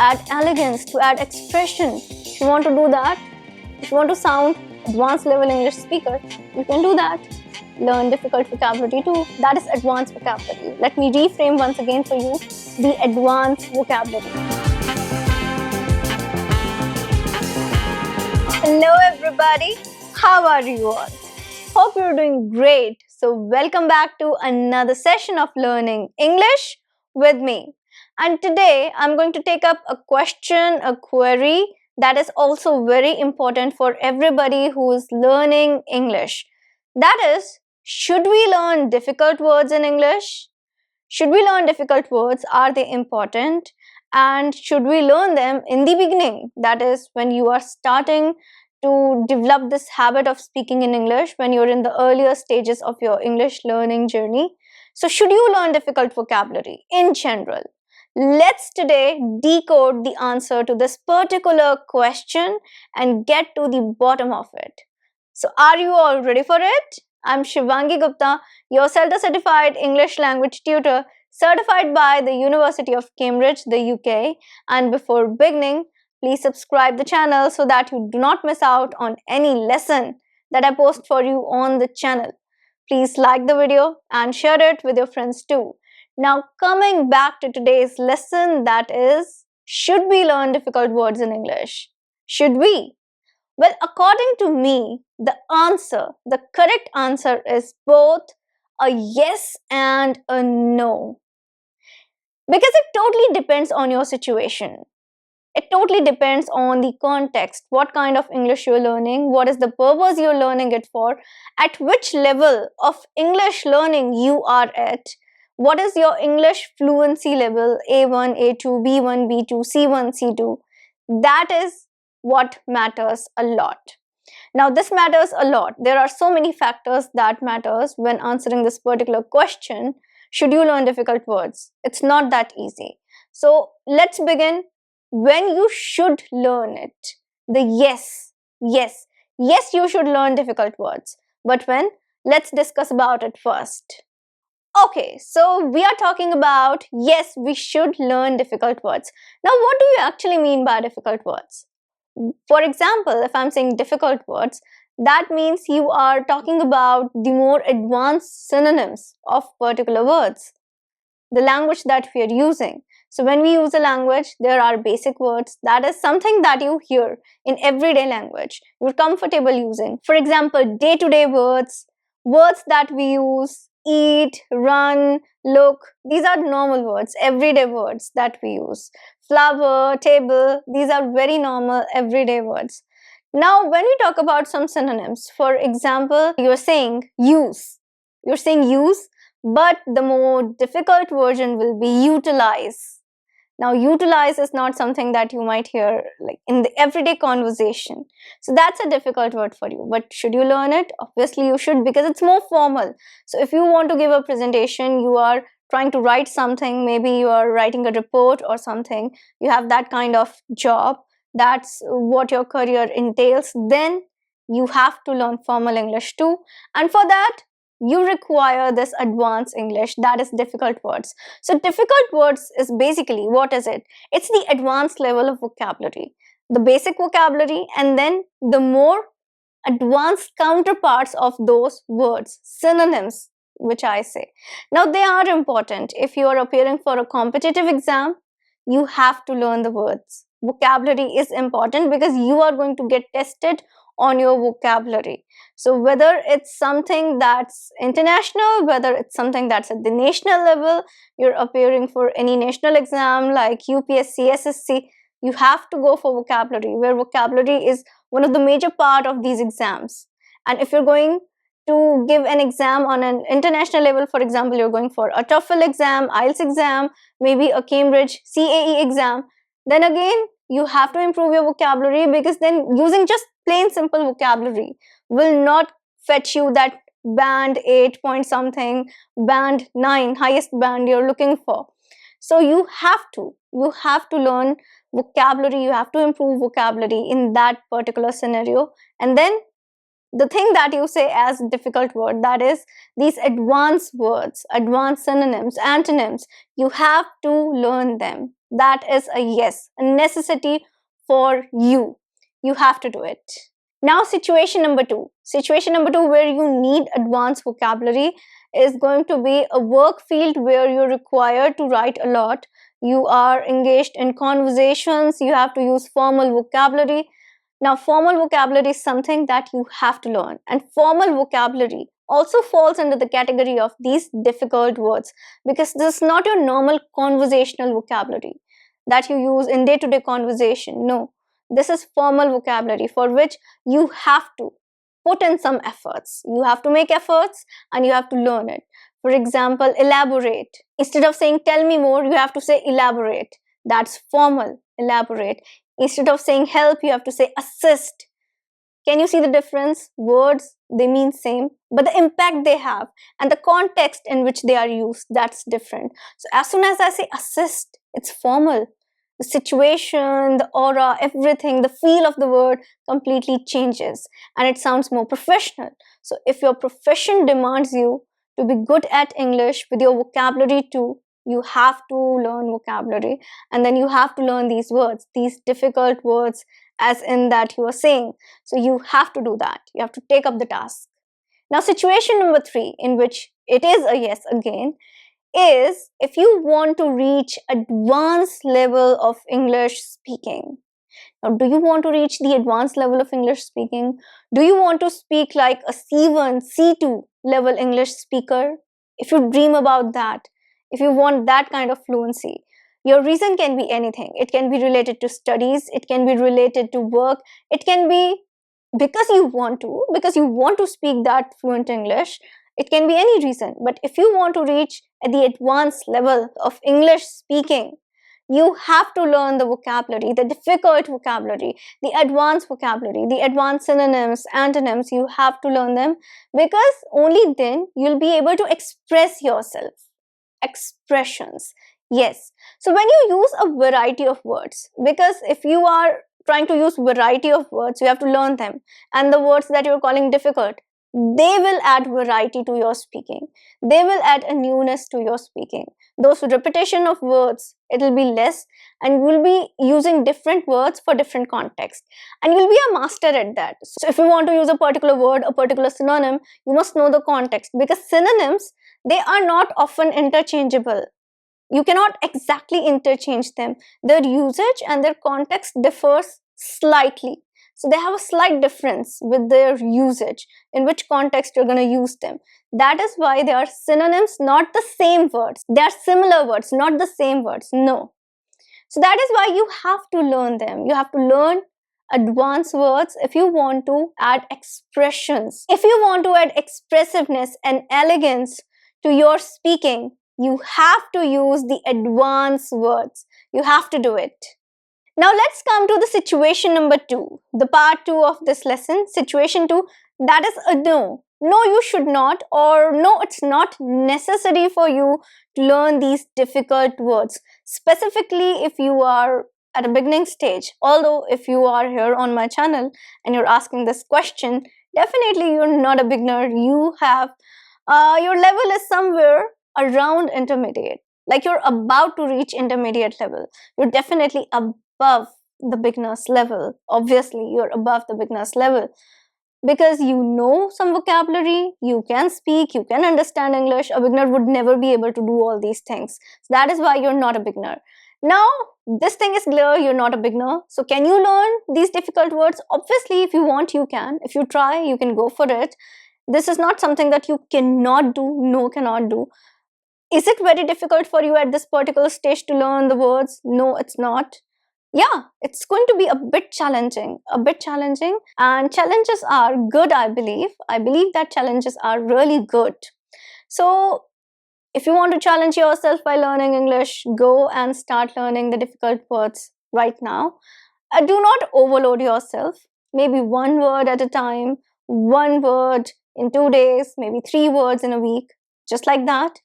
add elegance, to add expression. If you want to do that, if you want to sound advanced level English speaker, you can do that. Learn difficult vocabulary too. That is advanced vocabulary. Let me reframe once again for you the advanced vocabulary. Hello everybody, how are you all? Hope you're doing great. So welcome back to another session of learning English with me. And today I'm going to take up a question, a query that is also very important for everybody who is learning English. That is, should we learn difficult words in English? Should we learn difficult words? Are they important? And should we learn them in the beginning? That is, when you are starting to develop this habit of speaking in English, when you're in the earlier stages of your English learning journey. So should you learn difficult vocabulary in general? Let's today decode the answer to this particular question and get to the bottom of it. So are you all ready for it? I'm Shivangi Gupta, your CELTA certified English language tutor, certified by the University of Cambridge, the UK. And before beginning, please subscribe the channel so that you do not miss out on any lesson that I post for you on the channel. Please like the video and share it with your friends too. Now coming back to today's lesson, that is, should we learn difficult words in English? Should we? Well, according to me, the correct answer is both a yes and a no. Because it totally depends on your situation. It totally depends on the context, what kind of English you're learning, what is the purpose you're learning it for, at which level of English learning you are at, what is your English fluency level, A1, A2, B1, B2, C1, C2. That is what matters a lot. Now this matters a lot. There are so many factors that matters when answering this particular question. Should you learn difficult words? It's not that easy. So let's begin. When you should learn it, the yes, you should learn difficult words. But when? Let's discuss about it first. Okay, so we are talking about yes, we should learn difficult words. Now what do you actually mean by difficult words? For example, if I'm saying difficult words, that means you are talking about the more advanced synonyms of particular words, the language that we are using. So when we use a language, there are basic words. That is something that you hear in everyday language, you're comfortable using. For example, day-to-day words, words that we use, eat, run, look. These are normal words, everyday words that we use. Flower, table, these are very normal everyday words. Now, when we talk about some synonyms, for example, you're saying use. You're saying use, but the more difficult version will be utilize. Now, utilize is not something that you might hear like in the everyday conversation. So that's a difficult word for you. But should you learn it? Obviously, you should, because it's more formal. So if you want to give a presentation, you are trying to write something, maybe you are writing a report or something, you have that kind of job, that's what your career entails, then you have to learn formal English too. And for that, you require this advanced English, that is difficult words. So difficult words is basically, what is it? It's the advanced level of vocabulary, the basic vocabulary, and then the more advanced counterparts of those words, synonyms, which I say. Now they are important. If you are appearing for a competitive exam, you have to learn the words. Vocabulary is important because you are going to get tested on your vocabulary. So whether it's something that's international, whether it's something that's at the national level, you're appearing for any national exam like UPSC, SSC, you have to go for vocabulary, where vocabulary is one of the major part of these exams. And if you're going to give an exam on an international level, for example, you're going for a TOEFL exam, IELTS exam, maybe a Cambridge CAE exam, then again, you have to improve your vocabulary, because then using just plain simple vocabulary will not fetch you that band 8 point something, band 9, highest band you're looking for. So you have to learn vocabulary, you have to improve vocabulary in that particular scenario, and then the thing that you say as difficult word, that is these advanced words, advanced synonyms, antonyms, you have to learn them. That is a yes, a necessity for you. You have to do it. Now, situation number two. Situation number two, where you need advanced vocabulary, is going to be a work field where you're required to write a lot. You are engaged in conversations, you have to use formal vocabulary. Now, formal vocabulary is something that you have to learn, and formal vocabulary also falls under the category of these difficult words, because this is not your normal conversational vocabulary that you use in day-to-day conversation. No, this is formal vocabulary for which you have to put in some efforts. You have to make efforts and you have to learn it. For example, elaborate. Instead of saying tell me more, you have to say elaborate. That's formal, elaborate. Instead of saying help, you have to say assist. Can you see the difference? Words, they mean same, but the impact they have and the context in which they are used, that's different. So as soon as I say assist, it's formal. The situation, the aura, everything, the feel of the word completely changes and it sounds more professional. So if your profession demands you to be good at English with your vocabulary too, you have to learn vocabulary, and then you have to learn these words, these difficult words, as in that you are saying. So you have to do that. You have to take up the task. Now, situation number three, in which it is a yes again, is if you want to reach advanced level of English speaking. Now, do you want to reach the advanced level of English speaking? Do you want to speak like a C1, C2 level English speaker? If you dream about that, if you want that kind of fluency, your reason can be anything. It can be related to studies, it can be related to work, it can be because you want to speak that fluent English. It can be any reason. But if you want to reach at the advanced level of English speaking, you have to learn the vocabulary, the difficult vocabulary, the advanced vocabulary, the advanced synonyms, antonyms. You have to learn them, because only then you'll be able to express yourself. Expressions. Yes. So when you use a variety of words, because if you are trying to use variety of words, you have to learn them. And the words that you're calling difficult, they will add variety to your speaking. They will add a newness to your speaking. Those repetition of words, it will be less, and you will be using different words for different contexts. And you'll be a master at that. So if you want to use a particular word, a particular synonym, you must know the context, because synonyms, they are not often interchangeable. You cannot exactly interchange them. Their usage and their context differs slightly. So they have a slight difference with their usage, in which context you're going to use them. That is why they are synonyms, not the same words. They are similar words, not the same words. No. So that is why you have to learn them. You have to learn advanced words if you want to add expressions. If you want to add expressiveness and elegance to your speaking, you have to use the advanced words. You have to do it. Now let's come to the situation number two, the part two of this lesson. Situation two, that is a no. No, you should not, or no, it's not necessary for you to learn these difficult words. Specifically, if you are at a beginning stage. Although if you are here on my channel and you're asking this question, definitely you're not a beginner. You have, your level is somewhere around intermediate. Like you're about to reach intermediate level. You're definitely above the beginner's level. Obviously, you're above the beginner's level, because you know some vocabulary, you can speak, you can understand English. A beginner would never be able to do all these things. So that is why you're not a beginner. Now, this thing is clear, you're not a beginner. So can you learn these difficult words? Obviously, if you want, you can. If you try, you can go for it. This is not something that you cannot do. No, cannot do. Is it very difficult for you at this particular stage to learn the words? No, it's not. Yeah, it's going to be a bit challenging, and challenges are good, I believe. I believe that challenges are really good. So if you want to challenge yourself by learning English, go and start learning the difficult words right now. Do not overload yourself. Maybe one word at a time, one word in 2 days, maybe 3 words in a week, just like that.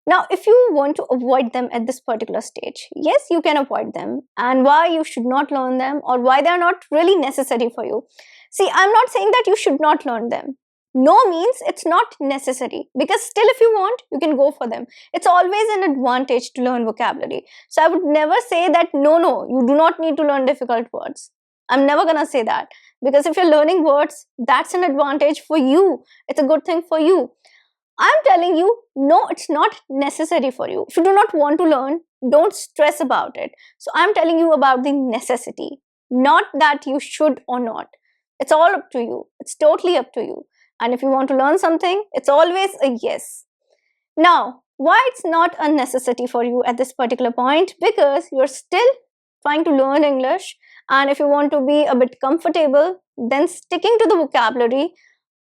Now, if you want to avoid them at this particular stage, yes, you can avoid them. And why you should not learn them, or why they are not really necessary for you. See, I'm not saying that you should not learn them. No means it's not necessary, because still if you want, you can go for them. It's always an advantage to learn vocabulary. So I would never say that no, you do not need to learn difficult words. I'm never gonna say that, because if you're learning words, that's an advantage for you. It's a good thing for you. I'm telling you, no, it's not necessary for you. If you do not want to learn, don't stress about it. So I'm telling you about the necessity, not that you should or not. It's all up to you. It's totally up to you. And if you want to learn something, it's always a yes. Now, why it's not a necessity for you at this particular point? Because you're still trying to learn English, and if you want to be a bit comfortable, then sticking to the vocabulary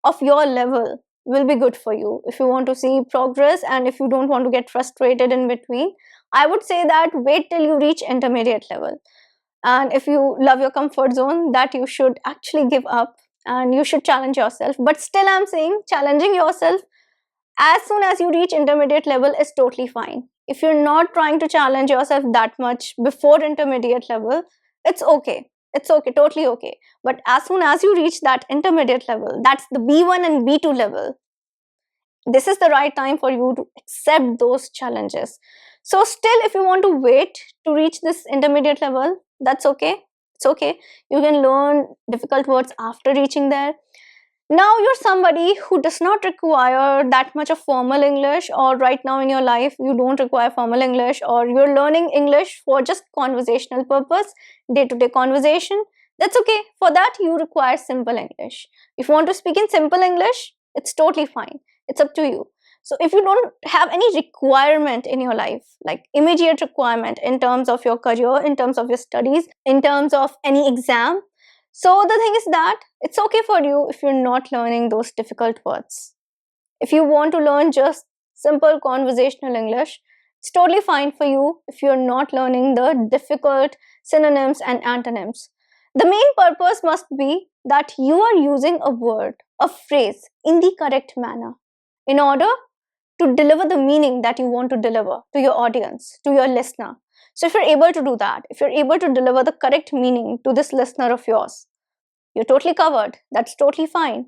of your level will be good for you. If you want to see progress and if you don't want to get frustrated in between, I would say that wait till you reach intermediate level. And if you love your comfort zone, that you should actually give up and you should challenge yourself. But still, I'm saying challenging yourself as soon as you reach intermediate level is totally fine. If you're not trying to challenge yourself that much before intermediate level, it's okay. It's okay, totally okay. But as soon as you reach that intermediate level, that's the B1 and B2 level, this is the right time for you to accept those challenges. So still, if you want to wait to reach this intermediate level, that's okay. It's okay. You can learn difficult words after reaching there. Now you're somebody who does not require that much of formal English, or right now in your life you don't require formal English, or you're learning English for just conversational purpose, day-to-day conversation. That's okay. For that you require simple English. If you want to speak in simple English, it's totally fine. It's up to you. So if you don't have any requirement in your life, like immediate requirement in terms of your career, in terms of your studies, in terms of any exam, so the thing is that it's okay for you if you're not learning those difficult words. If you want to learn just simple conversational English, it's totally fine for you if you're not learning the difficult synonyms and antonyms. The main purpose must be that you are using a word, a phrase in the correct manner in order to deliver the meaning that you want to deliver to your audience, to your listener. So if you're able to do that, if you're able to deliver the correct meaning to this listener of yours, you're totally covered. That's totally fine.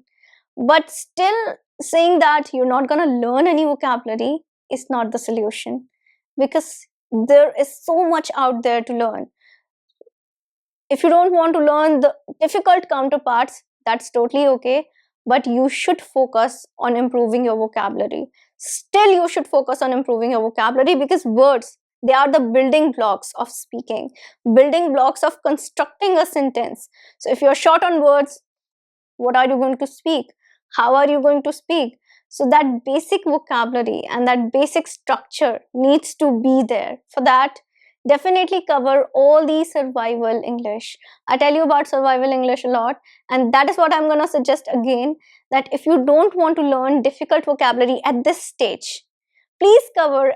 But still, saying that you're not going to learn any vocabulary is not the solution, because there is so much out there to learn. If you don't want to learn the difficult counterparts, that's totally okay. But you should focus on improving your vocabulary. Still, you should focus on improving your vocabulary, because words, they are the building blocks of speaking, building blocks of constructing a sentence. So if you're short on words, what are you going to speak? How are you going to speak? So that basic vocabulary and that basic structure needs to be there. For that, definitely cover all the survival English. I tell you about survival English a lot, and that is what I'm going to suggest again, that if you don't want to learn difficult vocabulary at this stage, please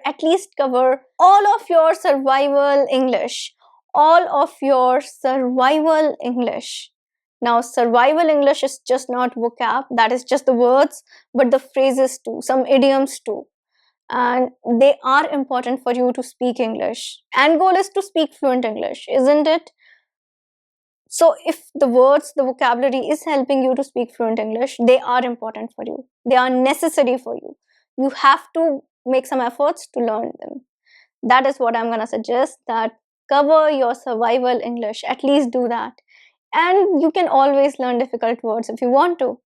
at least cover all of your survival English. All of your survival English. Now, survival English is just not vocab, that is just the words, but the phrases too, some idioms too. And they are important for you to speak English. And goal is to speak fluent English, isn't it? So if the words, the vocabulary is helping you to speak fluent English, they are important for you. They are necessary for you. You have to make some efforts to learn them. That is what I'm going to suggest, that cover your survival English. At least do that. And you can always learn difficult words if you want to.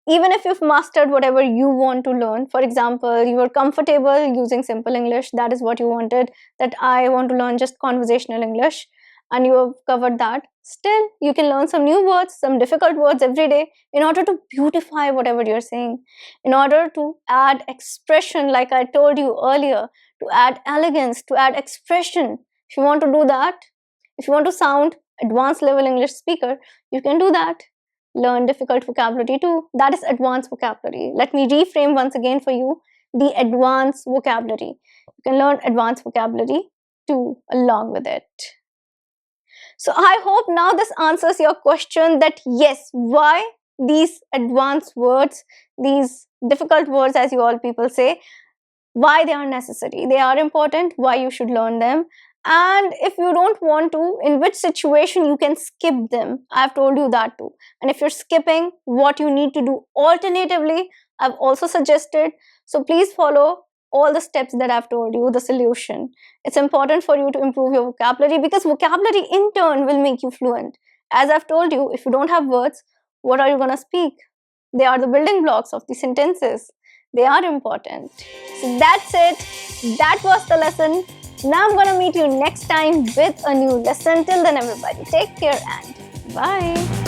Even if you've mastered whatever you want to learn, for example, you are comfortable using simple English, that is what you wanted, that I want to learn just conversational English, and you have covered that, still you can learn some new words, some difficult words every day in order to beautify whatever you're saying, in order to add expression, like I told you earlier, to add elegance, to add expression. If you want to do that, if you want to sound advanced level English speaker, you can do that. Learn difficult vocabulary too. That is advanced vocabulary. Let me reframe once again for you the advanced vocabulary. You can learn advanced vocabulary too along with it. So I hope now this answers your question, that yes, why these advanced words, these difficult words as you all people say, why they are necessary. They are important, why you should learn them. And if you don't want to, in which situation you can skip them. I've told you that too. And if you're skipping, what you need to do alternatively, I've also suggested. So please follow all the steps that I've told you, the solution. It's important for you to improve your vocabulary, because vocabulary in turn will make you fluent. As I've told you, if you don't have words, what are you going to speak? They are the building blocks of the sentences. They are important. So that's it. That was the lesson. Now I'm going to meet you next time with a new lesson. Till then, everybody, take care and bye.